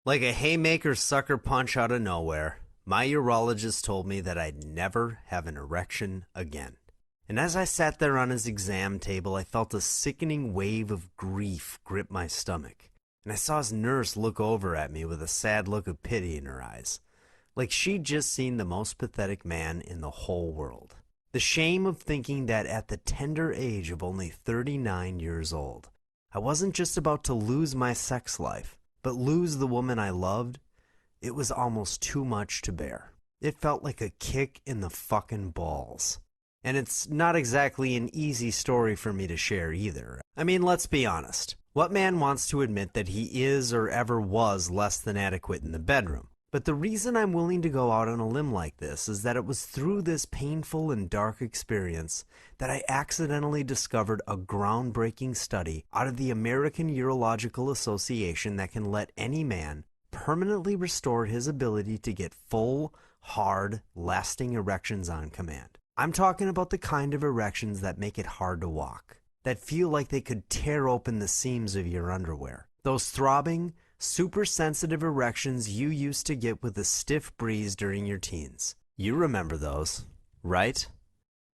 Like a haymaker sucker punch out of nowhere, my urologist told me that I'd never have an erection again. And as I sat there on his exam table, I felt a sickening wave of grief grip my stomach. And I saw his nurse look over at me with a sad look of pity in her eyes, like she'd just seen the most pathetic man in the whole world. The shame of thinking that at the tender age of only 39 years old, I wasn't just about to lose my sex life, but lose the woman I loved, it was almost too much to bear. It felt like a kick in the fucking balls. And it's not exactly an easy story for me to share either. I mean, let's be honest. What man wants to admit that he is or ever was less than adequate in the bedroom? But the reason I'm willing to go out on a limb like this is that it was through this painful and dark experience that I accidentally discovered a groundbreaking study out of the American Urological Association that can let any man permanently restore his ability to get full, hard, lasting erections on command. I'm talking about the kind of erections that make it hard to walk, that feel like they could tear open the seams of your underwear. Those throbbing, super sensitive erections you used to get with a stiff breeze during your teens. You remember those, right?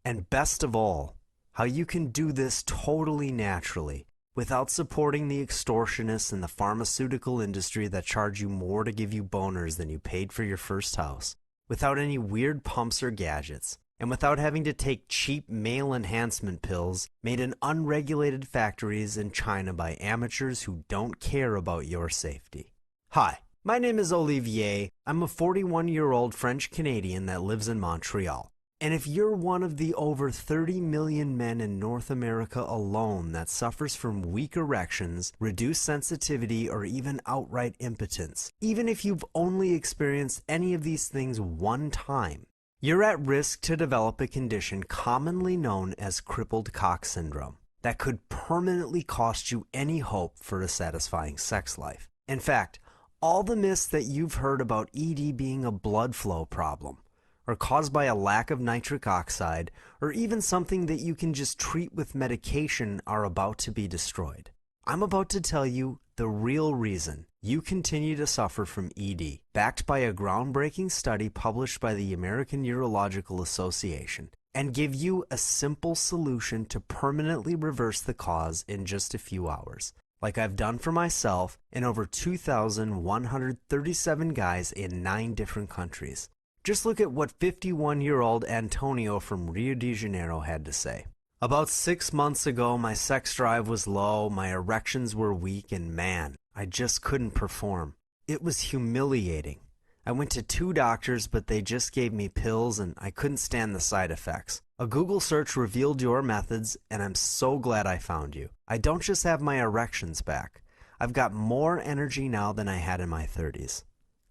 And best of all, how you can do this totally naturally without supporting the extortionists in the pharmaceutical industry that charge you more to give you boners than you paid for your first house, without any weird pumps or gadgets, and without having to take cheap male enhancement pills made in unregulated factories in China by amateurs who don't care about your safety. Hi, my name is Olivier. I'm a 41-year-old French-Canadian that lives in Montreal. And if you're one of the over 30 million men in North America alone that suffers from weak erections, reduced sensitivity, or even outright impotence, even if you've only experienced any of these things one time, you're at risk to develop a condition commonly known as crippled cock syndrome that could permanently cost you any hope for a satisfying sex life. In fact, all the myths that you've heard about ED being a blood flow problem, or caused by a lack of nitric oxide, or even something that you can just treat with medication are about to be destroyed. I'm about to tell you the real reason you continue to suffer from ED, backed by a groundbreaking study published by the American Urological Association, and give you a simple solution to permanently reverse the cause in just a few hours, like I've done for myself and over 2,137 guys in 9 different countries. Just look at what 51-year-old Antonio from Rio de Janeiro had to say. About 6 months ago, my sex drive was low, my erections were weak, and man, I just couldn't perform. It was humiliating. I went to 2 doctors, but they just gave me pills and I couldn't stand the side effects. A Google search revealed your methods, and I'm so glad I found you. I don't just have my erections back. I've got more energy now than I had in my 30s.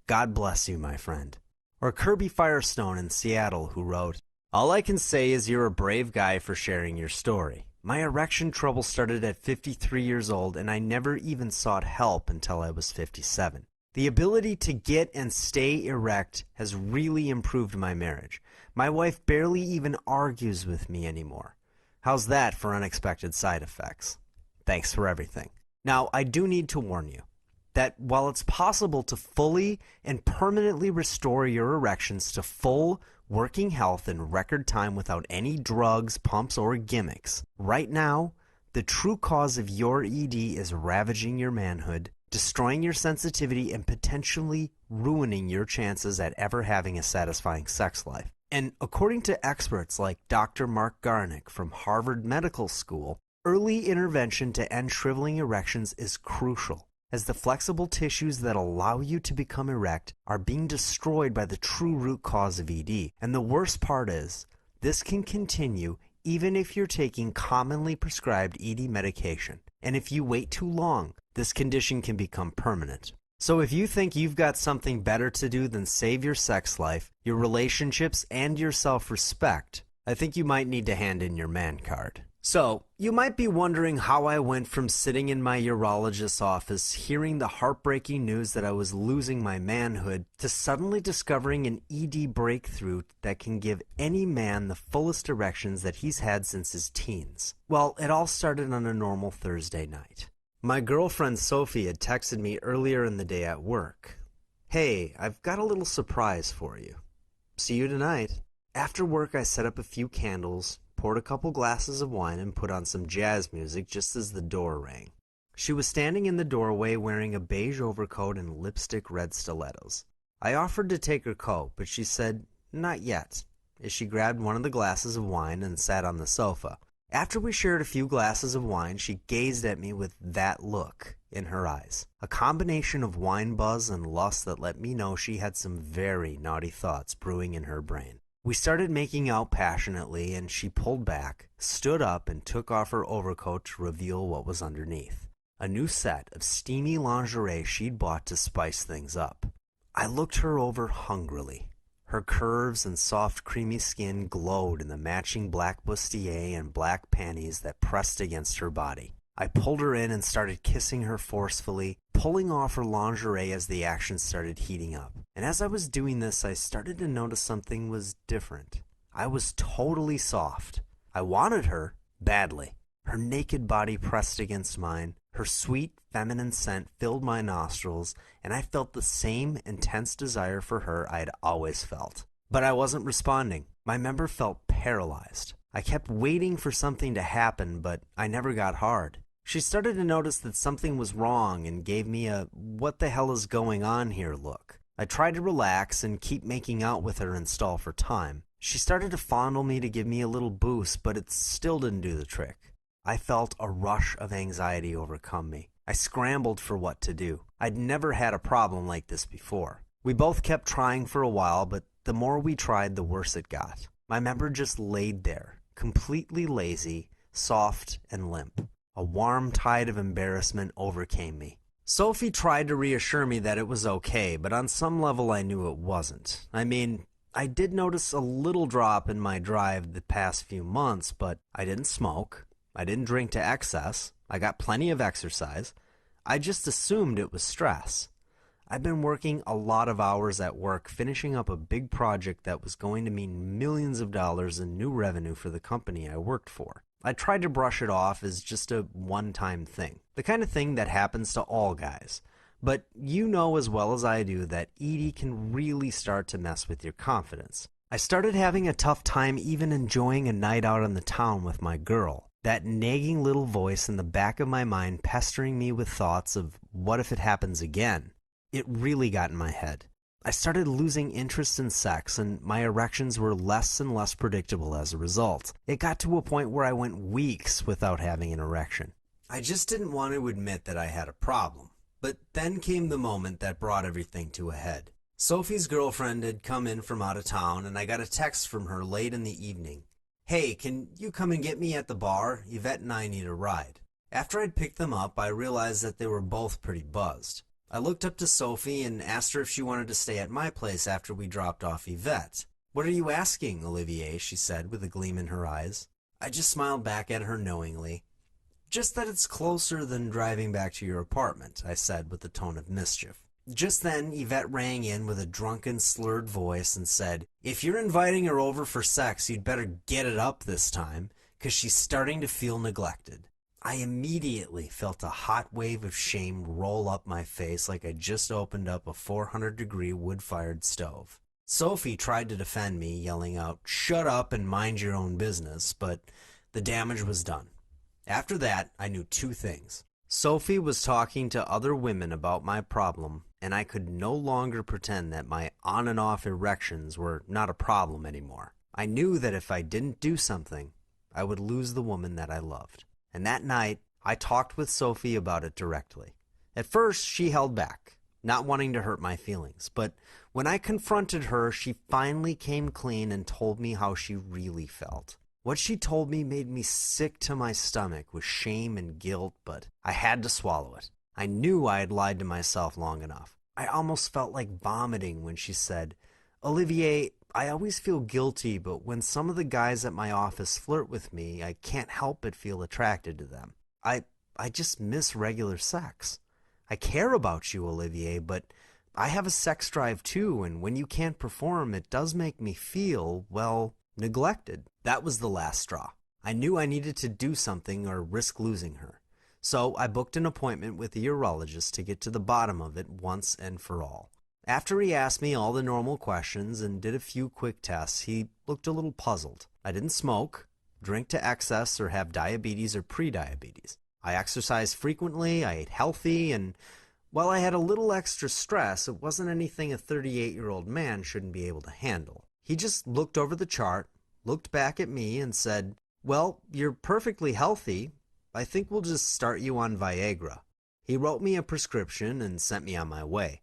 God bless you, my friend. Or Kirby Firestone in Seattle, who wrote, "All I can say is you're a brave guy for sharing your story. My erection trouble started at 53 years old, and I never even sought help until I was 57. The ability to get and stay erect has really improved my marriage. My wife barely even argues with me anymore. How's that for unexpected side effects? Thanks for everything." Now, I do need to warn you that while it's possible to fully and permanently restore your erections to full working health in record time without any drugs, pumps, or gimmicks, right now, the true cause of your ED is ravaging your manhood, destroying your sensitivity, and potentially ruining your chances at ever having a satisfying sex life. And according to experts like Dr. Mark Garnick from Harvard Medical School, early intervention to end shriveling erections is crucial, as the flexible tissues that allow you to become erect are being destroyed by the true root cause of ED. And the worst part is, this can continue even if you're taking commonly prescribed ED medication. And if you wait too long, this condition can become permanent. So if you think you've got something better to do than save your sex life, your relationships, and your self-respect, I think you might need to hand in your man card. So, you might be wondering how I went from sitting in my urologist's office hearing the heartbreaking news that I was losing my manhood to suddenly discovering an ED breakthrough that can give any man the fullest erections that he's had since his teens. Well, it all started on a normal Thursday night. My girlfriend Sophie had texted me earlier in the day at work. "Hey, I've got a little surprise for you. See you tonight." After work, I set up a few candles, poured a couple glasses of wine, and put on some jazz music just as the door rang. She was standing in the doorway wearing a beige overcoat and lipstick red stilettos. I offered to take her coat, but she said, "Not yet," as she grabbed one of the glasses of wine and sat on the sofa. After we shared a few glasses of wine, she gazed at me with that look in her eyes, a combination of wine buzz and lust that let me know she had some very naughty thoughts brewing in her brain. We started making out passionately, and she pulled back, stood up, and took off her overcoat to reveal what was underneath. A new set of steamy lingerie she'd bought to spice things up. I looked her over hungrily. Her curves and soft creamy skin glowed in the matching black bustier and black panties that pressed against her body. I pulled her in and started kissing her forcefully, pulling off her lingerie as the action started heating up. And as I was doing this, I started to notice something was different. I was totally soft. I wanted her badly. Her naked body pressed against mine. Her sweet, feminine scent filled my nostrils, and I felt the same intense desire for her I had always felt. But I wasn't responding. My member felt paralyzed. I kept waiting for something to happen, but I never got hard. She started to notice that something was wrong and gave me a "what the hell is going on here" look. I tried to relax and keep making out with her and stall for time. She started to fondle me to give me a little boost, but it still didn't do the trick. I felt a rush of anxiety overcome me. I scrambled for what to do. I'd never had a problem like this before. We both kept trying for a while, but the more we tried, the worse it got. My member just laid there, completely lazy, soft, and limp. A warm tide of embarrassment overcame me. Sophie tried to reassure me that it was okay, but on some level I knew it wasn't. I mean, I did notice a little drop in my drive the past few months, but I didn't smoke. I didn't drink to excess. I got plenty of exercise. I just assumed it was stress. I've been working a lot of hours at work finishing up a big project that was going to mean millions of dollars in new revenue for the company I worked for. I tried to brush it off as just a one-time thing, the kind of thing that happens to all guys. But you know as well as I do that ED can really start to mess with your confidence. I started having a tough time even enjoying a night out on the town with my girl. That nagging little voice in the back of my mind pestering me with thoughts of what if it happens again. It really got in my head. I started losing interest in sex, and my erections were less and less predictable as a result. It got to a point where I went weeks without having an erection. I just didn't want to admit that I had a problem. But then came the moment that brought everything to a head. Sophie's girlfriend had come in from out of town, and I got a text from her late in the evening. "Hey, can you come and get me at the bar? Yvette and I need a ride." After I'd picked them up, I realized that they were both pretty buzzed. I looked up to Sophie and asked her if she wanted to stay at my place after we dropped off Yvette. "What are you asking, Olivier?" she said with a gleam in her eyes. I just smiled back at her knowingly. "Just that it's closer than driving back to your apartment," I said with a tone of mischief. Just then, Yvette rang in with a drunken, slurred voice and said, "If you're inviting her over for sex, you'd better get it up this time, 'cause she's starting to feel neglected." I immediately felt a hot wave of shame roll up my face like I just opened up a 400-degree wood-fired stove. Sophie tried to defend me, yelling out, "Shut up and mind your own business," but the damage was done. After that, I knew two things. Sophie was talking to other women about my problem, and I could no longer pretend that my on and off erections were not a problem anymore. I knew that if I didn't do something, I would lose the woman that I loved. And that night, I talked with Sophie about it directly. At first, she held back, not wanting to hurt my feelings. But when I confronted her, she finally came clean and told me how she really felt. What she told me made me sick to my stomach with shame and guilt, but I had to swallow it. I knew I had lied to myself long enough. I almost felt like vomiting when she said, "Olivier, I always feel guilty, but when some of the guys at my office flirt with me, I can't help but feel attracted to them. I just miss regular sex. I care about you, Olivier, but I have a sex drive too, and when you can't perform, it does make me feel, well, neglected." That was the last straw. I knew I needed to do something or risk losing her. So I booked an appointment with a urologist to get to the bottom of it once and for all. After he asked me all the normal questions and did a few quick tests, he looked a little puzzled. I didn't smoke, drink to excess, or have diabetes or prediabetes. I exercised frequently, I ate healthy, and while I had a little extra stress, it wasn't anything a 38-year-old man shouldn't be able to handle. He just looked over the chart, looked back at me, and said, "Well, you're perfectly healthy. I think we'll just start you on Viagra." He wrote me a prescription and sent me on my way.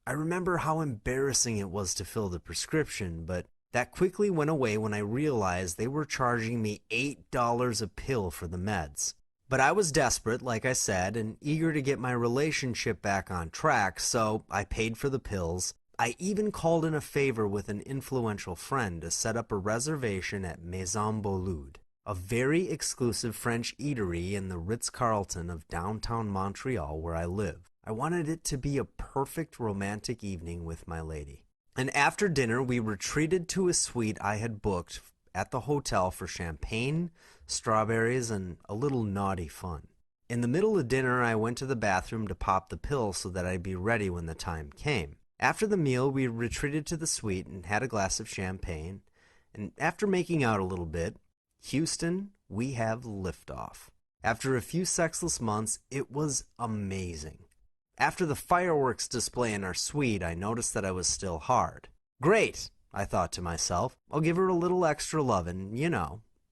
I remember how embarrassing it was to fill the prescription, but that quickly went away when I realized they were charging me $8 a pill for the meds. But I was desperate, like I said, and eager to get my relationship back on track, so I paid for the pills. I even called in a favor with an influential friend to set up a reservation at Maison Bouloud, a very exclusive French eatery in the Ritz-Carlton of downtown Montreal where I live. I wanted it to be a perfect romantic evening with my lady. And after dinner, we retreated to a suite I had booked at the hotel for champagne, strawberries, and a little naughty fun. In the middle of dinner, I went to the bathroom to pop the pill so that I'd be ready when the time came. After the meal, we retreated to the suite and had a glass of champagne. And after making out a little bit, Houston, we have liftoff. After a few sexless months, it was amazing. After the fireworks display in our suite, I noticed that I was still hard. Great, I thought to myself. I'll give her a little extra lovin',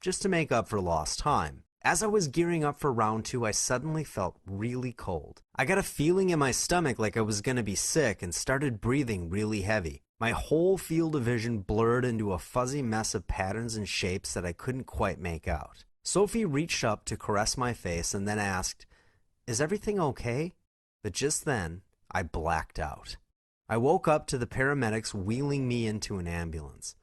just to make up for lost time. As I was gearing up for round 2, I suddenly felt really cold. I got a feeling in my stomach like I was going to be sick and started breathing really heavy. My whole field of vision blurred into a fuzzy mess of patterns and shapes that I couldn't quite make out. Sophie reached up to caress my face and then asked, "Is everything okay?" But just then, I blacked out. I woke up to the paramedics wheeling me into an ambulance.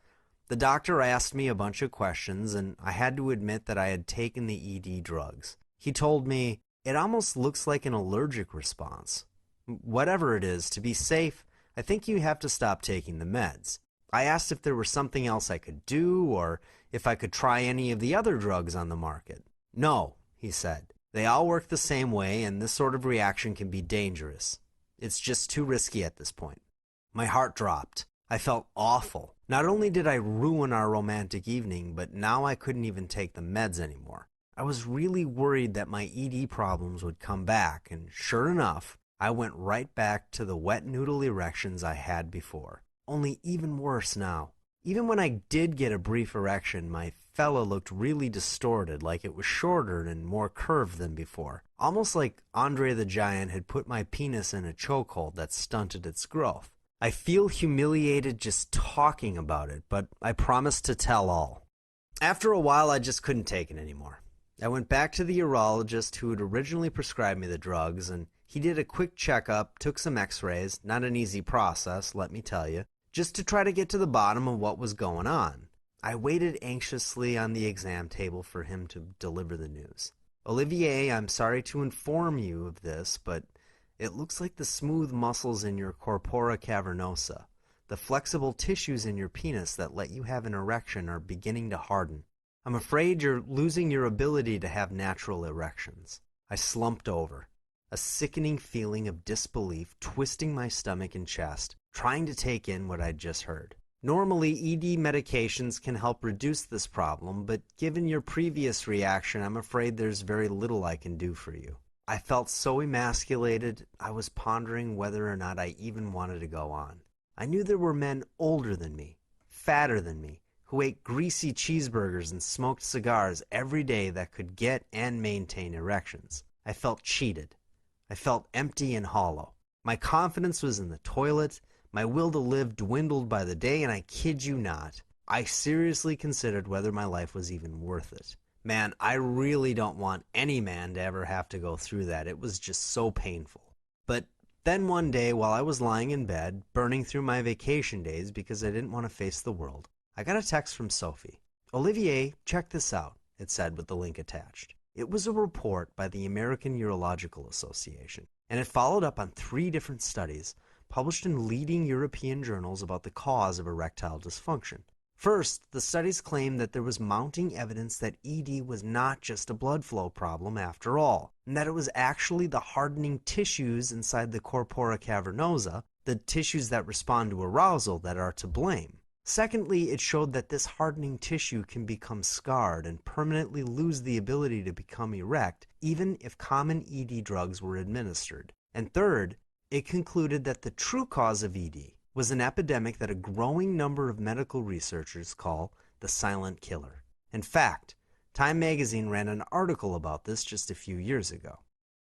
The doctor asked me a bunch of questions, and I had to admit that I had taken the ED drugs. He told me, "It almost looks like an allergic response. Whatever it is, to be safe, I think you have to stop taking the meds." I asked if there was something else I could do, or if I could try any of the other drugs on the market. "No," he said. "They all work the same way, and this sort of reaction can be dangerous. It's just too risky at this point." My heart dropped. I felt awful. Not only did I ruin our romantic evening, but now I couldn't even take the meds anymore. I was really worried that my ED problems would come back, and sure enough, I went right back to the wet noodle erections I had before. Only even worse now. Even when I did get a brief erection, my fella looked really distorted, like it was shorter and more curved than before. Almost like Andre the Giant had put my penis in a chokehold that stunted its growth. I feel humiliated just talking about it, but I promised to tell all. After a while, I just couldn't take it anymore. I went back to the urologist who had originally prescribed me the drugs, and he did a quick checkup, took some x-rays, not an easy process, let me tell you, just to try to get to the bottom of what was going on. I waited anxiously on the exam table for him to deliver the news. "Olivier, I'm sorry to inform you of this, but it looks like the smooth muscles in your corpora cavernosa, the flexible tissues in your penis that let you have an erection, are beginning to harden. I'm afraid you're losing your ability to have natural erections." I slumped over, a sickening feeling of disbelief twisting my stomach and chest, trying to take in what I'd just heard. Normally, ED medications can help reduce this problem, but given your previous reaction, I'm afraid there's very little I can do for you. I felt so emasculated, I was pondering whether or not I even wanted to go on. I knew there were men older than me, fatter than me, who ate greasy cheeseburgers and smoked cigars every day that could get and maintain erections. I felt cheated. I felt empty and hollow. My confidence was in the toilet. My will to live dwindled by the day, and I kid you not, I seriously considered whether my life was even worth it. Man, I really don't want any man to ever have to go through that. It was just so painful. But then one day, while I was lying in bed, burning through my vacation days because I didn't want to face the world, I got a text from Sophie. "Olivier, check this out," it said with the link attached. It was a report by the American Urological Association, and it followed up on 3 different studies published in leading European journals about the cause of erectile dysfunction. First, the studies claimed that there was mounting evidence that ED was not just a blood flow problem after all, and that it was actually the hardening tissues inside the corpora cavernosa, the tissues that respond to arousal, that are to blame. Secondly, it showed that this hardening tissue can become scarred and permanently lose the ability to become erect, even if common ED drugs were administered. And third, it concluded that the true cause of ED was an epidemic that a growing number of medical researchers call the silent killer. In fact, Time magazine ran an article about this just a few years ago.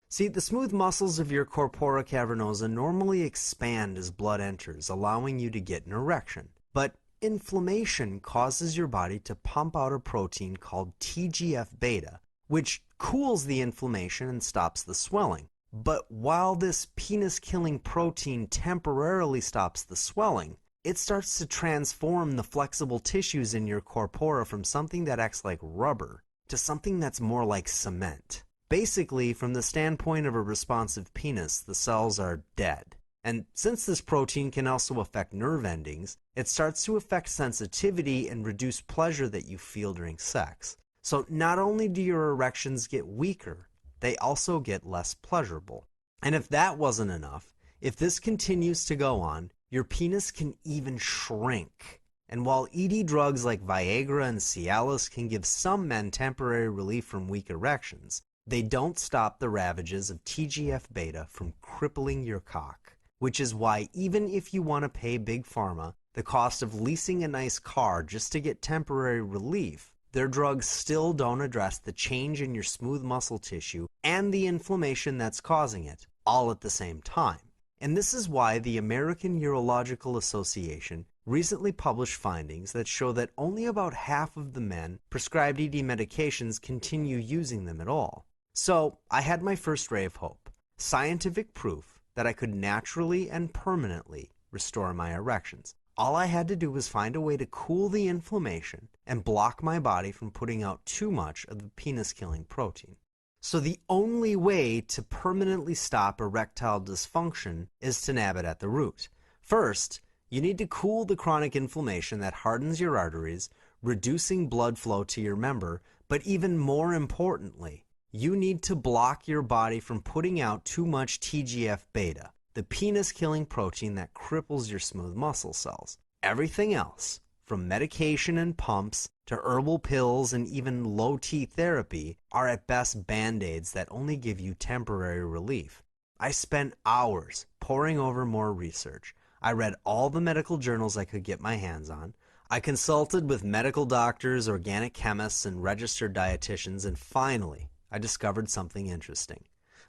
See, the smooth muscles of your corpora cavernosa normally expand as blood enters, allowing you to get an erection. But inflammation causes your body to pump out a protein called TGF-beta, which cools the inflammation and stops the swelling. But while this penis-killing protein temporarily stops the swelling, it starts to transform the flexible tissues in your corpora from something that acts like rubber to something that's more like cement. Basically, from the standpoint of a responsive penis, the cells are dead. And since this protein can also affect nerve endings, it starts to affect sensitivity and reduce pleasure that you feel during sex. So not only do your erections get weaker, they also get less pleasurable. And if that wasn't enough, if this continues to go on, your penis can even shrink. And while ED drugs like Viagra and Cialis can give some men temporary relief from weak erections, they don't stop the ravages of TGF-beta from crippling your cock. Which is why even if you want to pay Big Pharma the cost of leasing a nice car just to get temporary relief, their drugs still don't address the change in your smooth muscle tissue and the inflammation that's causing it, all at the same time. And this is why the American Urological Association recently published findings that show that only about half of the men prescribed ED medications continue using them at all. So I had my first ray of hope, scientific proof that I could naturally and permanently restore my erections. All I had to do was find a way to cool the inflammation and block my body from putting out too much of the penis-killing protein. So the only way to permanently stop erectile dysfunction is to nab it at the root. First, you need to cool the chronic inflammation that hardens your arteries, reducing blood flow to your member, but even more importantly, you need to block your body from putting out too much TGF-beta, the penis-killing protein that cripples your smooth muscle cells. Everything else, from medication and pumps to herbal pills and even low-T therapy, are at best band-aids that only give you temporary relief. I spent hours poring over more research. I read all the medical journals I could get my hands on. I consulted with medical doctors, organic chemists, and registered dietitians, and finally, I discovered something interesting.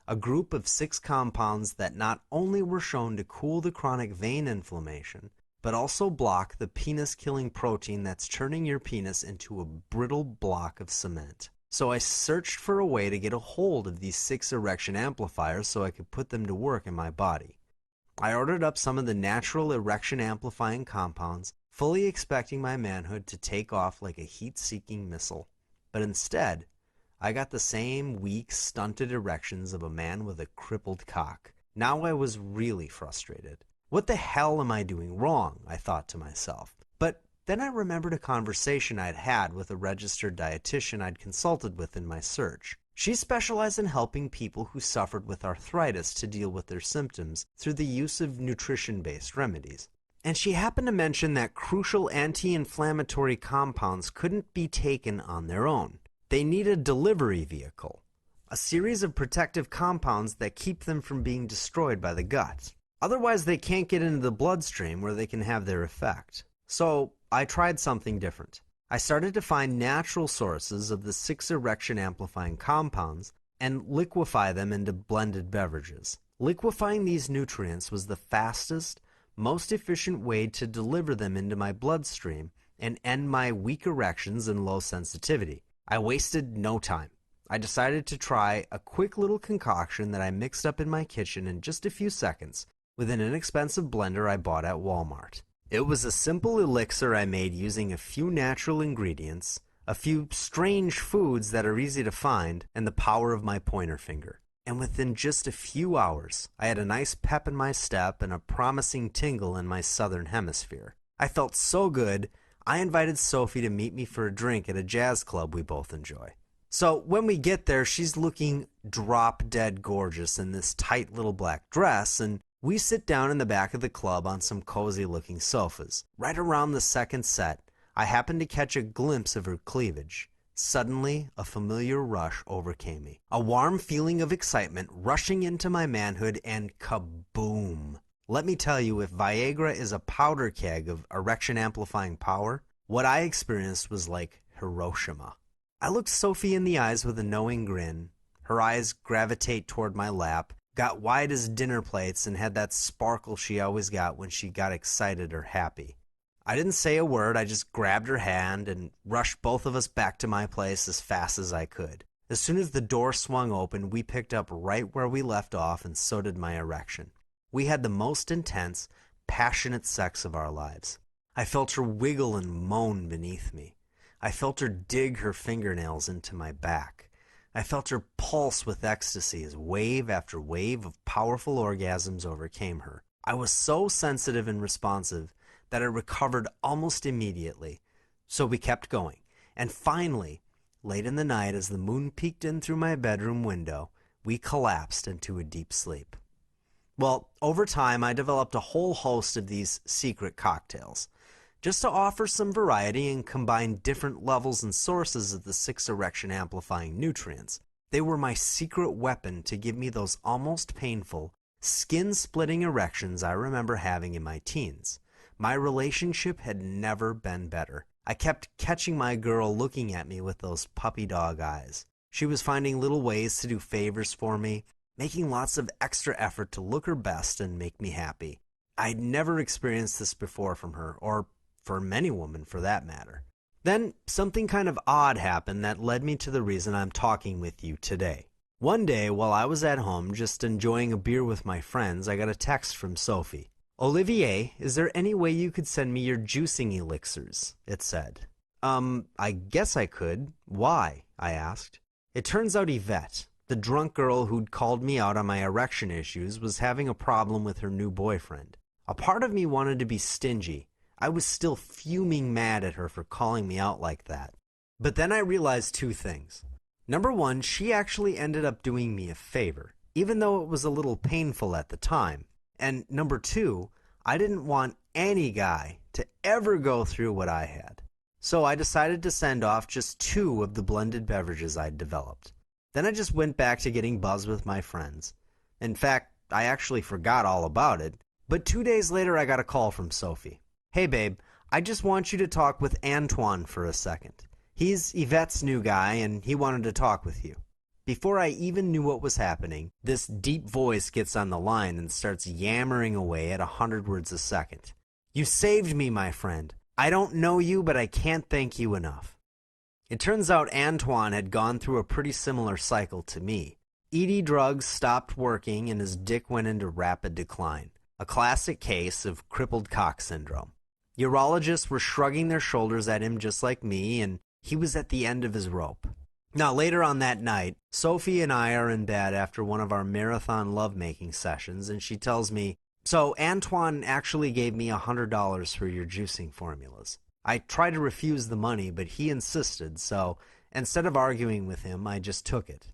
A group of 6 compounds that not only were shown to cool the chronic vein inflammation, but also block the penis-killing protein that's turning your penis into a brittle block of cement. So I searched for a way to get a hold of these 6 erection amplifiers so I could put them to work in my body. I ordered up some of the natural erection amplifying compounds, fully expecting my manhood to take off like a heat-seeking missile. But instead, I got the same weak, stunted erections of a man with a crippled cock. Now I was really frustrated. What the hell am I doing wrong? I thought to myself. But then I remembered a conversation I'd had with a registered dietitian I'd consulted with in my search. She specialized in helping people who suffered with arthritis to deal with their symptoms through the use of nutrition-based remedies. And she happened to mention that crucial anti-inflammatory compounds couldn't be taken on their own. They need a delivery vehicle, a series of protective compounds that keep them from being destroyed by the gut. Otherwise, they can't get into the bloodstream where they can have their effect. So I tried something different. I started to find natural sources of the 6 erection amplifying compounds and liquefy them into blended beverages. Liquefying these nutrients was the fastest, most efficient way to deliver them into my bloodstream and end my weak erections and low sensitivity. I wasted no time. I decided to try a quick little concoction that I mixed up in my kitchen in just a few seconds with an inexpensive blender I bought at Walmart. It was a simple elixir I made using a few natural ingredients, a few strange foods that are easy to find, and the power of my pointer finger. And within just a few hours, I had a nice pep in my step and a promising tingle in my southern hemisphere. I felt so good, I invited Sophie to meet me for a drink at a jazz club we both enjoy. So when we get there, she's looking drop dead gorgeous in this tight little black dress, and we sit down in the back of the club on some cozy looking sofas. Right around the second set, I happened to catch a glimpse of her cleavage. Suddenly, a familiar rush overcame me. A warm feeling of excitement rushing into my manhood, and kaboom! Let me tell you, if Viagra is a powder keg of erection amplifying power, what I experienced was like Hiroshima. I looked Sophie in the eyes with a knowing grin. Her eyes gravitate toward my lap, got wide as dinner plates, and had that sparkle she always got when she got excited or happy. I didn't say a word, I just grabbed her hand and rushed both of us back to my place as fast as I could. As soon as the door swung open, we picked up right where we left off, and so did my erection. We had the most intense, passionate sex of our lives. I felt her wiggle and moan beneath me. I felt her dig her fingernails into my back. I felt her pulse with ecstasy as wave after wave of powerful orgasms overcame her. I was so sensitive and responsive that I recovered almost immediately. So we kept going. And finally, late in the night, as the moon peeked in through my bedroom window, we collapsed into a deep sleep. Well, over time, I developed a whole host of these secret cocktails, just to offer some variety and combine different levels and sources of the 6 erection amplifying nutrients. They were my secret weapon to give me those almost painful, skin-splitting erections I remember having in my teens. My relationship had never been better. I kept catching my girl looking at me with those puppy dog eyes. She was finding little ways to do favors for me, making lots of extra effort to look her best and make me happy. I'd never experienced this before from her, or for many women for that matter. Then something kind of odd happened that led me to the reason I'm talking with you today. One day, while I was at home just enjoying a beer with my friends, I got a text from Sophie. "Olivier, is there any way you could send me your juicing elixirs?" it said. I guess I could. Why?" I asked. It turns out Yvette, the drunk girl who'd called me out on my erection issues, was having a problem with her new boyfriend. A part of me wanted to be stingy. I was still fuming mad at her for calling me out like that. But then I realized 2 things. Number 1, she actually ended up doing me a favor, even though it was a little painful at the time. And number 2, I didn't want any guy to ever go through what I had. So I decided to send off just 2 of the blended beverages I'd developed. Then I just went back to getting buzzed with my friends. In fact, I actually forgot all about it. But 2 days later, I got a call from Sophie. "Hey babe, I just want you to talk with Antoine for a second. He's Yvette's new guy and he wanted to talk with you." Before I even knew what was happening, this deep voice gets on the line and starts yammering away at 100 words a second. "You saved me, my friend. I don't know you, but I can't thank you enough." It turns out Antoine had gone through a pretty similar cycle to me. ED drugs stopped working and his dick went into rapid decline. A classic case of crippled cock syndrome. Urologists were shrugging their shoulders at him just like me, and he was at the end of his rope. Now, later on that night, Sophie and I are in bed after one of our marathon lovemaking sessions, and she tells me, "So Antoine actually gave me $100 for your juicing formulas." I tried to refuse the money, but he insisted, so instead of arguing with him, I just took it.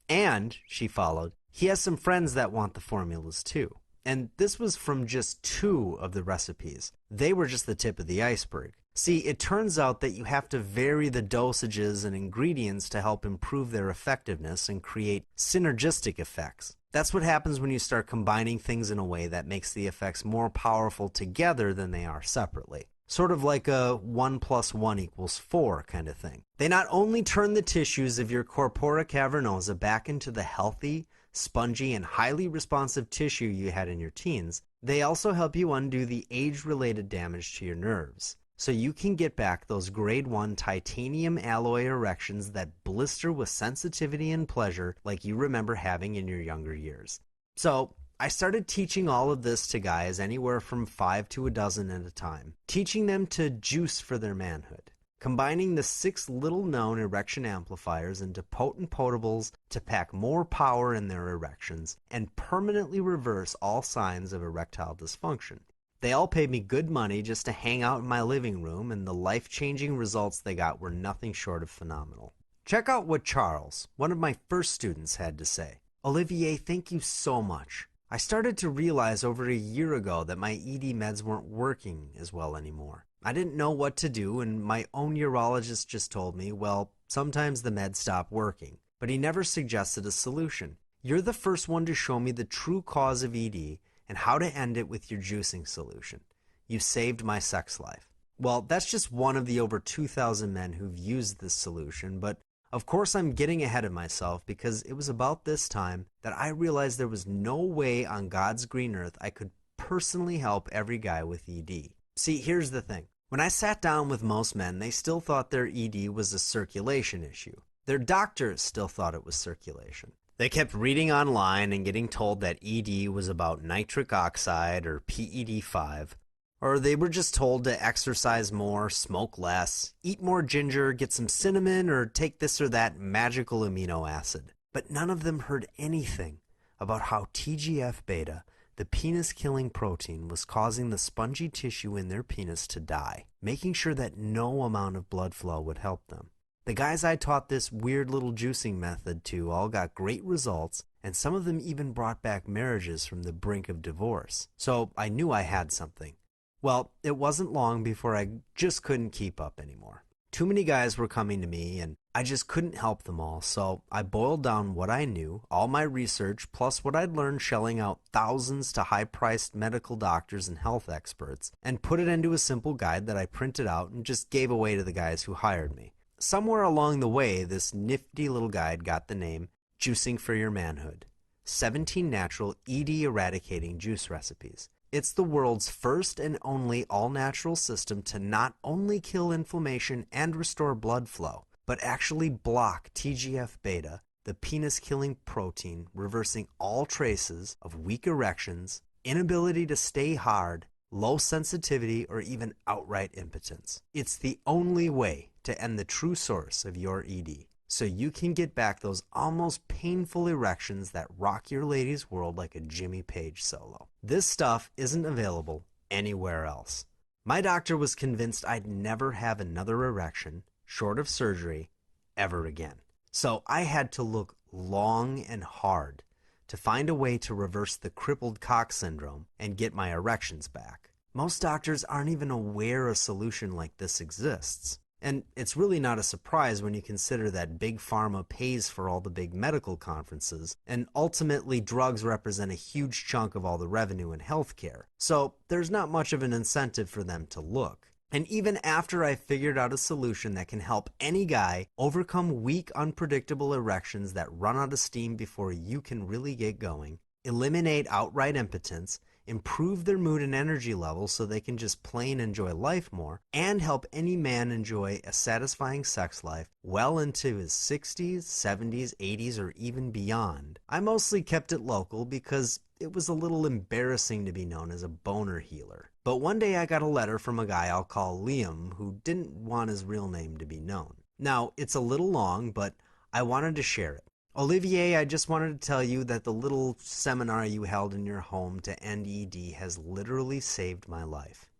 And, she followed, he has some friends that want the formulas too. And this was from just 2 of the recipes. They were just the tip of the iceberg. See, it turns out that you have to vary the dosages and ingredients to help improve their effectiveness and create synergistic effects. That's what happens when you start combining things in a way that makes the effects more powerful together than they are separately. Sort of like a 1 + 1 = 4 kind of thing. They not only turn the tissues of your corpora cavernosa back into the healthy, spongy, and highly responsive tissue you had in your teens, they also help you undo the age-related damage to your nerves, so you can get back those grade 1 titanium alloy erections that blister with sensitivity and pleasure like you remember having in your younger years. So I started teaching all of this to guys anywhere from 5 to a dozen at a time, teaching them to juice for their manhood, combining the 6 little-known erection amplifiers into potent potables to pack more power in their erections and permanently reverse all signs of erectile dysfunction. They all paid me good money just to hang out in my living room, and the life-changing results they got were nothing short of phenomenal. Check out what Charles, one of my first students, had to say. "Olivier, thank you so much. I started to realize over a year ago that my ED meds weren't working as well anymore. I didn't know what to do, and my own urologist just told me, well, sometimes the meds stop working. But he never suggested a solution. You're the first one to show me the true cause of ED and how to end it with your juicing solution. You saved my sex life." Well, that's just one of the over 2,000 men who've used this solution, but of course I'm getting ahead of myself because it was about this time that I realized there was no way on God's green earth I could personally help every guy with ED. See, here's the thing. When I sat down with most men, they still thought their ED was a circulation issue. Their doctors still thought it was circulation. They kept reading online and getting told that ED was about nitric oxide or PED5, or they were just told to exercise more, smoke less, eat more ginger, get some cinnamon, or take this or that magical amino acid. But none of them heard anything about how TGF-beta, the penis-killing protein, was causing the spongy tissue in their penis to die, making sure that no amount of blood flow would help them. The guys I taught this weird little juicing method to all got great results, and some of them even brought back marriages from the brink of divorce. So I knew I had something. Well, it wasn't long before I just couldn't keep up anymore. Too many guys were coming to me, and I just couldn't help them all, so I boiled down what I knew, all my research, plus what I'd learned shelling out thousands to high-priced medical doctors and health experts, and put it into a simple guide that I printed out and just gave away to the guys who hired me. Somewhere along the way, this nifty little guide got the name Juicing for Your Manhood. 17 natural ED eradicating juice recipes. It's the world's first and only all-natural system to not only kill inflammation and restore blood flow, but actually block TGF-beta, the penis-killing protein, reversing all traces of weak erections, inability to stay hard, low sensitivity, or even outright impotence. It's the only way to end the true source of your ED, so you can get back those almost painful erections that rock your lady's world like a Jimmy Page solo. This stuff isn't available anywhere else. My doctor was convinced I'd never have another erection, short of surgery, ever again. So I had to look long and hard to find a way to reverse the crippled cock syndrome and get my erections back. Most doctors aren't even aware a solution like this exists. And it's really not a surprise when you consider that big pharma pays for all the big medical conferences, and ultimately drugs represent a huge chunk of all the revenue in healthcare. So there's not much of an incentive for them to look. And even after I figured out a solution that can help any guy overcome weak, unpredictable erections that run out of steam before you can really get going, eliminate outright impotence, improve their mood and energy levels so they can just plain enjoy life more, and help any man enjoy a satisfying sex life well into his 60s, 70s, 80s, or even beyond, I mostly kept it local because it was a little embarrassing to be known as a boner healer. But one day I got a letter from a guy I'll call Liam who didn't want his real name to be known. Now, it's a little long, but I wanted to share it. "Olivier, I just wanted to tell you that the little seminar you held in your home to end ED has literally saved my life.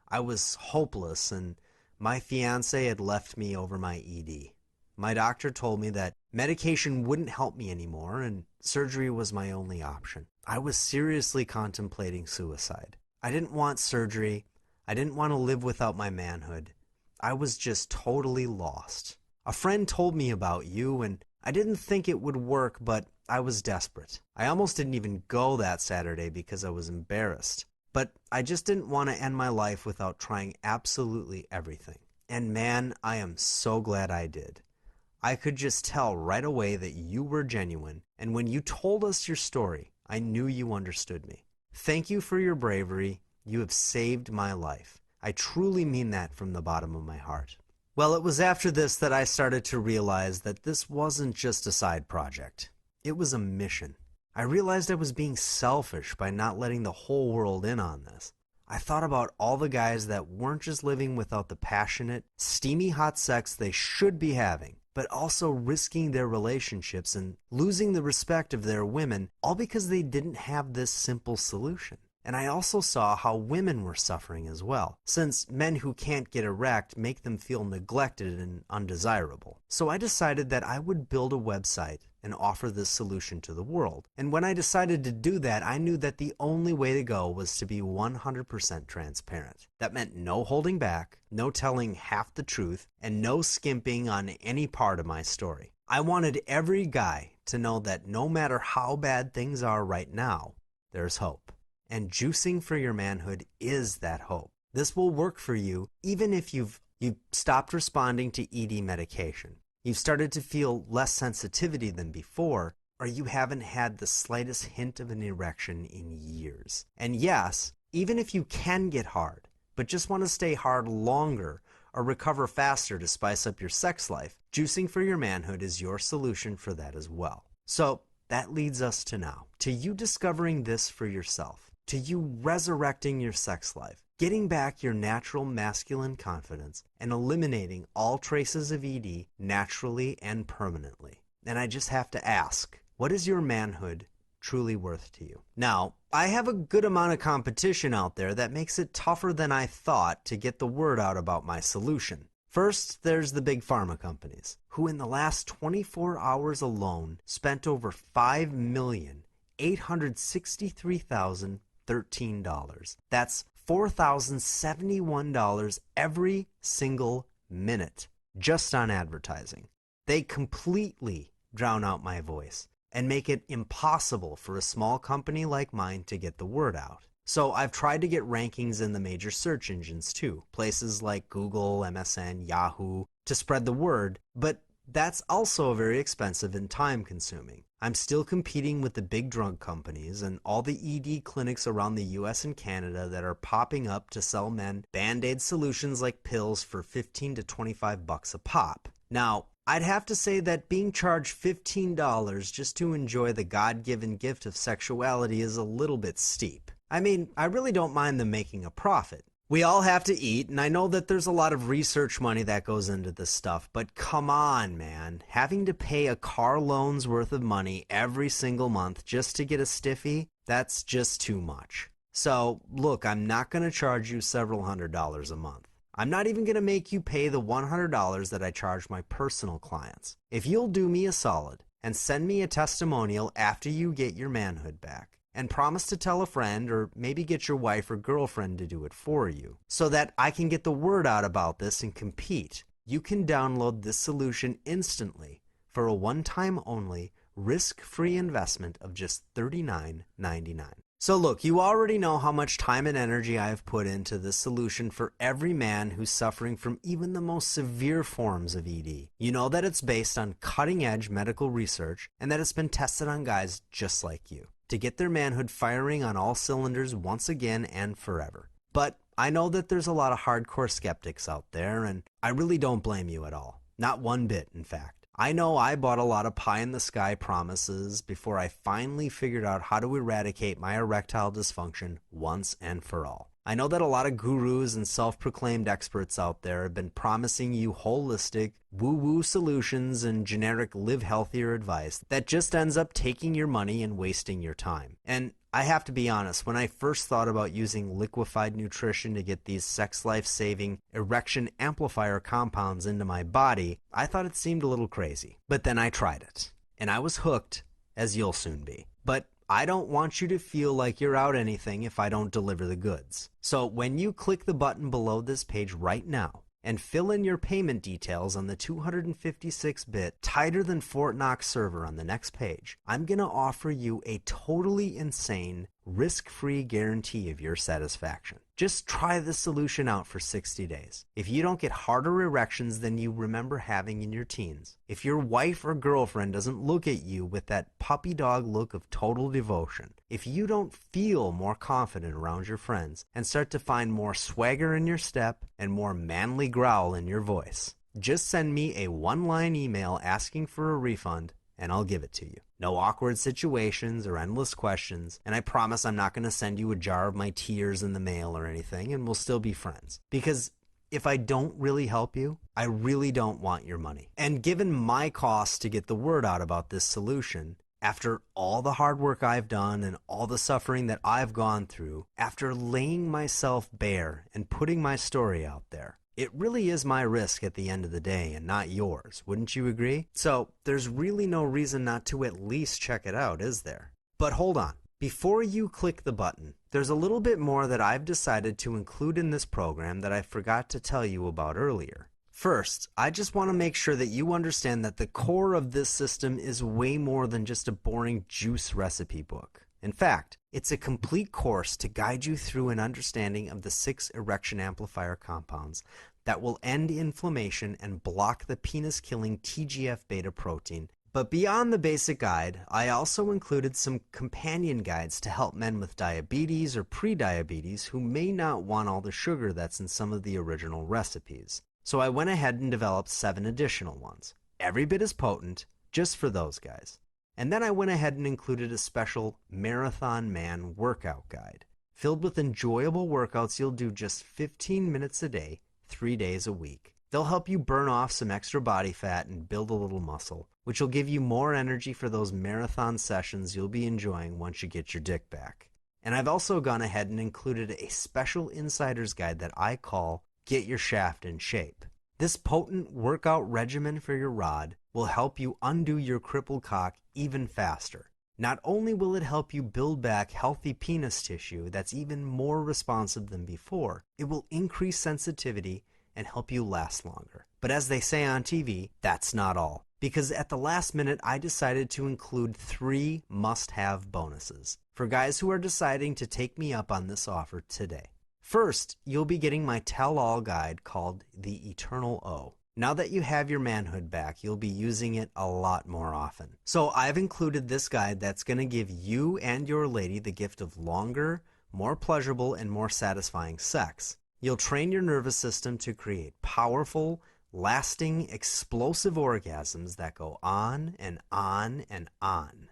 I was hopeless, and my fiance had left me over my ED. My doctor told me that medication wouldn't help me anymore, and surgery was my only option. I was seriously contemplating suicide. I didn't want surgery. I didn't want to live without my manhood. I was just totally lost. A friend told me about you, and I didn't think it would work, but I was desperate. I almost didn't even go that Saturday because I was embarrassed. But I just didn't want to end my life without trying absolutely everything. And man, I am so glad I did. I could just tell right away that you were genuine, and when you told us your story, I knew you understood me. Thank you for your bravery. You have saved my life. I truly mean that from the bottom of my heart." Well, it was after this that I started to realize that this wasn't just a side project. It was a mission. I realized I was being selfish by not letting the whole world in on this. I thought about all the guys that weren't just living without the passionate, steamy hot sex they should be having, but also risking their relationships and losing the respect of their women, all because they didn't have this simple solution. And I also saw how women were suffering as well, since men who can't get erect make them feel neglected and undesirable. So I decided that I would build a website and offer this solution to the world. And when I decided to do that, I knew that the only way to go was to be 100% transparent. That meant no holding back, no telling half the truth, and no skimping on any part of my story. I wanted every guy to know that no matter how bad things are right now, there's hope. And juicing for your manhood is that hope. This will work for you even if you've stopped responding to ED medication. You've started to feel less sensitivity than before, or you haven't had the slightest hint of an erection in years. And yes, even if you can get hard, but just want to stay hard longer or recover faster to spice up your sex life, juicing for your manhood is your solution for that as well. So that leads us to now, to you discovering this for yourself, to you resurrecting your sex life, getting back your natural masculine confidence, and eliminating all traces of ED naturally and permanently. And I just have to ask, what is your manhood truly worth to you? Now, I have a good amount of competition out there that makes it tougher than I thought to get the word out about my solution. First, there's the big pharma companies, who in the last 24 hours alone spent over $5,863,013. That's $4,071 every single minute just on advertising. They completely drown out my voice and make it impossible for a small company like mine to get the word out. So I've tried to get rankings in the major search engines too, places like Google, MSN, Yahoo, to spread the word, but that's also very expensive and time consuming. I'm still competing with the big drug companies and all the ED clinics around the US and Canada that are popping up to sell men Band-Aid solutions like pills for $15 to $25 a pop. Now, I'd have to say that being charged $15 just to enjoy the God-given gift of sexuality is a little bit steep. I mean, I really don't mind them making a profit. We all have to eat, and I know that there's a lot of research money that goes into this stuff, but come on, man. Having to pay a car loan's worth of money every single month just to get a stiffy, that's just too much. So, look, I'm not going to charge you several $100s a month. I'm not even going to make you pay the $100 that I charge my personal clients. If you'll do me a solid and send me a testimonial after you get your manhood back, and promise to tell a friend or maybe get your wife or girlfriend to do it for you so that I can get the word out about this and compete, you can download this solution instantly for a one-time only risk-free investment of just $39.99. So look, you already know how much time and energy I have put into this solution for every man who's suffering from even the most severe forms of ED. You know that it's based on cutting-edge medical research and that it's been tested on guys just like you, to get their manhood firing on all cylinders once again and forever. But I know that there's a lot of hardcore skeptics out there, and I really don't blame you at all. Not one bit, in fact. I know I bought a lot of pie-in-the-sky promises before I finally figured out how to eradicate my erectile dysfunction once and for all. I know that a lot of gurus and self-proclaimed experts out there have been promising you holistic, woo-woo solutions and generic live healthier advice that just ends up taking your money and wasting your time. And I have to be honest, when I first thought about using liquefied nutrition to get these sex life-saving erection amplifier compounds into my body, I thought it seemed a little crazy. But then I tried it, and I was hooked, as you'll soon be. But I don't want you to feel like you're out anything if I don't deliver the goods. So when you click the button below this page right now and fill in your payment details on the 256-bit tighter than Fort Knox server on the next page, I'm going to offer you a totally insane, risk-free guarantee of your satisfaction. Just try this solution out for 60 days. If you don't get harder erections than you remember having in your teens, if your wife or girlfriend doesn't look at you with that puppy dog look of total devotion, if you don't feel more confident around your friends and start to find more swagger in your step and more manly growl in your voice, just send me a one-line email asking for a refund and I'll give it to you. No awkward situations or endless questions, and I promise I'm not going to send you a jar of my tears in the mail or anything, and we'll still be friends. Because if I don't really help you, I really don't want your money. And given my cost to get the word out about this solution, After all the hard work I've done and all the suffering that I've gone through, after laying myself bare and putting my story out there, it really is my risk at the end of the day and not yours, wouldn't you agree? So there's really no reason not to at least check it out, is there? But hold on. Before you click the button, there's a little bit more that I've decided to include in this program that I forgot to tell you about earlier. First, I just want to make sure that you understand that the core of this system is way more than just a boring juice recipe book. In fact, it's a complete course to guide you through an understanding of the 6 erection amplifier compounds that will end inflammation and block the penis-killing TGF-beta protein. But beyond the basic guide, I also included some companion guides to help men with diabetes or pre-diabetes who may not want all the sugar that's in some of the original recipes. So I went ahead and developed 7 additional ones, every bit as potent, just for those guys. And then I went ahead and included a special Marathon Man workout guide, filled with enjoyable workouts you'll do just 15 minutes a day, 3 days a week. They'll help you burn off some extra body fat and build a little muscle, which will give you more energy for those marathon sessions you'll be enjoying once you get your dick back. And I've also gone ahead and included a special insider's guide that I call Get Your Shaft in Shape. This potent workout regimen for your rod will help you undo your crippled cock even faster. Not only will it help you build back healthy penis tissue that's even more responsive than before, it will increase sensitivity and help you last longer. But as they say on TV, that's not all. Because at the last minute, I decided to include 3 must-have bonuses for guys who are deciding to take me up on this offer today. First, you'll be getting my tell-all guide called The Eternal O. Now that you have your manhood back, you'll be using it a lot more often. So I've included this guide that's going to give you and your lady the gift of longer, more pleasurable, and more satisfying sex. You'll train your nervous system to create powerful, lasting, explosive orgasms that go on and on and on.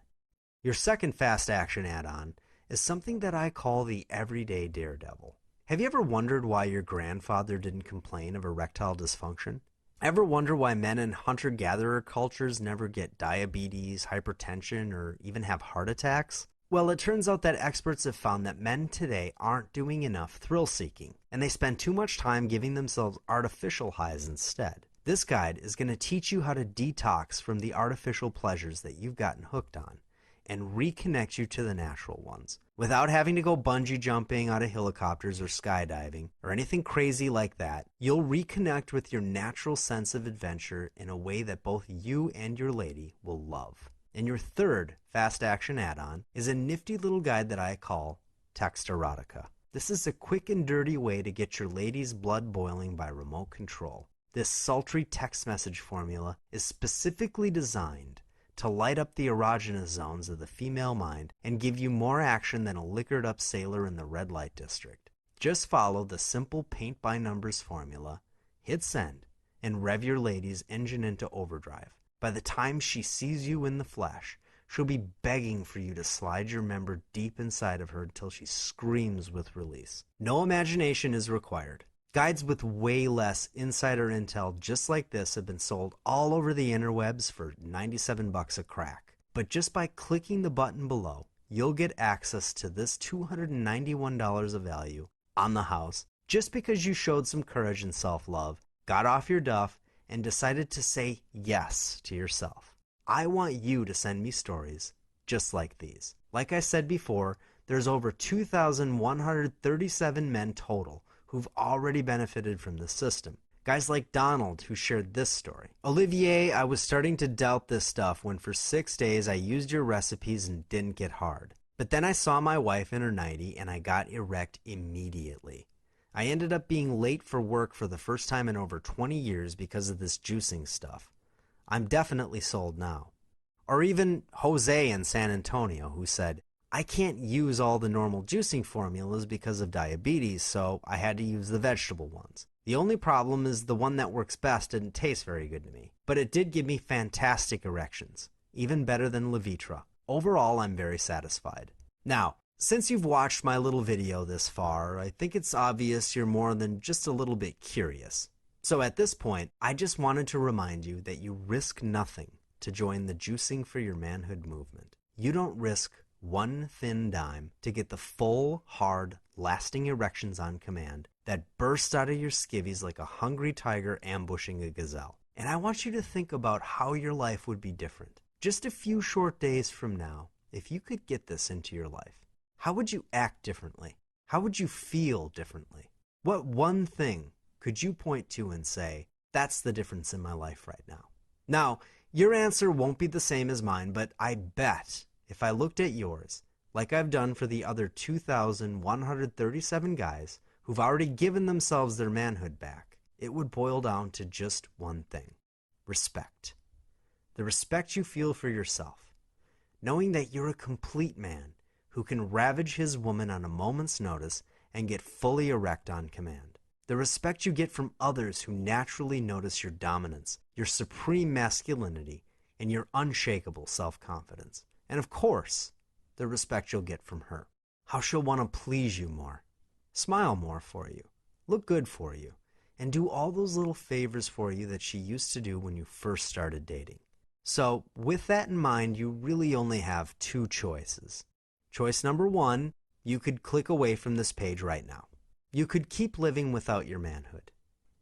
Your second fast action add-on is something that I call the Everyday Daredevil. Have you ever wondered why your grandfather didn't complain of erectile dysfunction? Ever wonder why men in hunter-gatherer cultures never get diabetes, hypertension, or even have heart attacks? Well, it turns out that experts have found that men today aren't doing enough thrill-seeking, and they spend too much time giving themselves artificial highs instead. This guide is going to teach you how to detox from the artificial pleasures that you've gotten hooked on, and reconnect you to the natural ones, without having to go bungee jumping out of helicopters or skydiving or anything crazy like that. You'll reconnect with your natural sense of adventure in a way that both you and your lady will love. And your third fast action add-on is a nifty little guide that I call Text Erotica. This is a quick and dirty way to get your lady's blood boiling by remote control. This sultry text message formula is specifically designed to light up the erogenous zones of the female mind and give you more action than a liquored up sailor in the red light district. Just follow the simple paint by numbers formula, hit send, and rev your lady's engine into overdrive. By the time she sees you in the flesh, she'll be begging for you to slide your member deep inside of her until she screams with release. No imagination is required. Guides with way less insider intel just like this have been sold all over the interwebs for $97 a crack. But just by clicking the button below, you'll get access to this $291 of value on the house just because you showed some courage and self-love, got off your duff, and decided to say yes to yourself. I want you to send me stories just like these. Like I said before, there's over 2,137 men total who've already benefited from this system. Guys like Donald, who shared this story. Olivier, I was starting to doubt this stuff when for 6 days I used your recipes and didn't get hard. But then I saw my wife in her 90 and I got erect immediately. I ended up being late for work for the first time in over 20 years because of this juicing stuff. I'm definitely sold now. Or even Jose in San Antonio, who said, I can't use all the normal juicing formulas because of diabetes, so I had to use the vegetable ones. The only problem is the one that works best didn't taste very good to me, but it did give me fantastic erections, even better than Levitra. Overall, I'm very satisfied. Now, since you've watched my little video this far, I think it's obvious you're more than just a little bit curious. So at this point, I just wanted to remind you that you risk nothing to join the Juicing for Your Manhood movement. You don't risk one thin dime to get the full, hard, lasting erections on command that burst out of your skivvies like a hungry tiger ambushing a gazelle. And I want you to think about how your life would be different. Just a few short days from now, if you could get this into your life, how would you act differently? How would you feel differently? What one thing could you point to and say, that's the difference in my life right now? Now, your answer won't be the same as mine, but I bet if I looked at yours, like I've done for the other 2,137 guys who've already given themselves their manhood back, it would boil down to just one thing: respect. The respect you feel for yourself, knowing that you're a complete man who can ravage his woman on a moment's notice and get fully erect on command. The respect you get from others who naturally notice your dominance, your supreme masculinity, and your unshakable self-confidence. And of course, the respect you'll get from her. How she'll want to please you more, smile more for you, look good for you, and do all those little favors for you that she used to do when you first started dating. So, with that in mind, you really only have two choices. Choice number one, you could click away from this page right now. You could keep living without your manhood.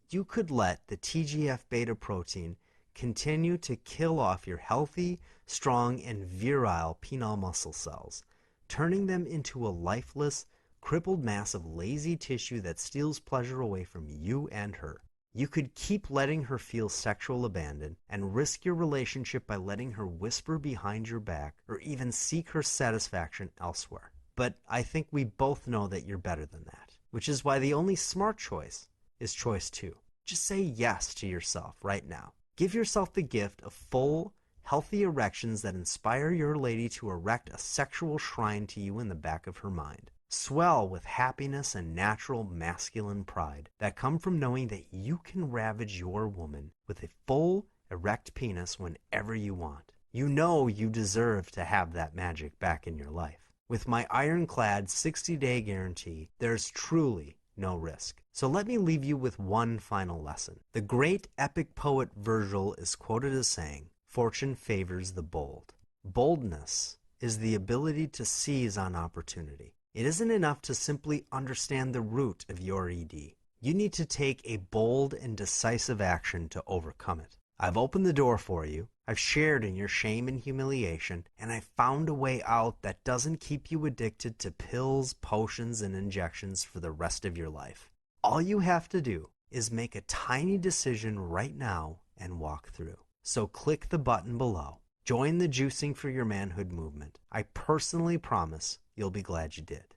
You could let the TGF-beta protein continue to kill off your healthy, strong, and virile penile muscle cells, turning them into a lifeless, crippled mass of lazy tissue that steals pleasure away from you and her. You could keep letting her feel sexual abandon and risk your relationship by letting her whisper behind your back or even seek her satisfaction elsewhere. But I think we both know that you're better than that, which is why the only smart choice is choice two. Just say yes to yourself right now. Give yourself the gift of full, healthy erections that inspire your lady to erect a sexual shrine to you in the back of her mind. Swell with happiness and natural masculine pride that come from knowing that you can ravage your woman with a full, erect penis whenever you want. You know you deserve to have that magic back in your life. With my ironclad 60-day guarantee, there's truly no risk. So let me leave you with one final lesson. The great epic poet Virgil is quoted as saying, "Fortune favors the bold." Boldness is the ability to seize on opportunity. It isn't enough to simply understand the root of your ED. You need to take a bold and decisive action to overcome it. I've opened the door for you. I've shared in your shame and humiliation, and I've found a way out that doesn't keep you addicted to pills, potions, and injections for the rest of your life. All you have to do is make a tiny decision right now and walk through. So click the button below. Join the Juicing for Your Manhood movement. I personally promise you'll be glad you did.